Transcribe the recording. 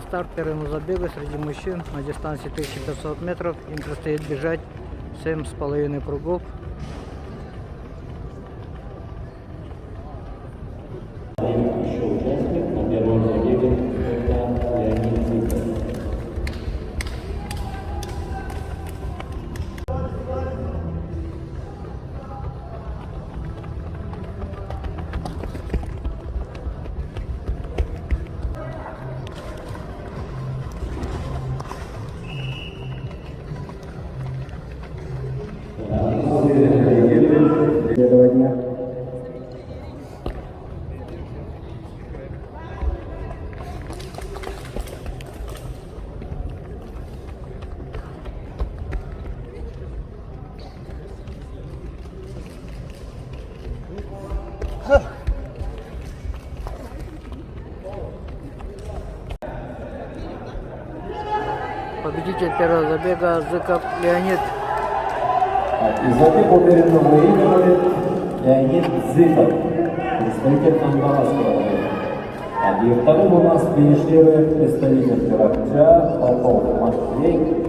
на старт первого забега среди мужчин на дистанции 1500 метров. Им предстоит бежать 7,5 кругов. Еще участник на первом забеге это Леонид Зыков. Победитель первого забега Зыков Леонид. И забег уверенно выигрывает Леонид Зыков, представитель Хангаласского района. И вторым у нас финиширует представитель Киракча Попов Матвей.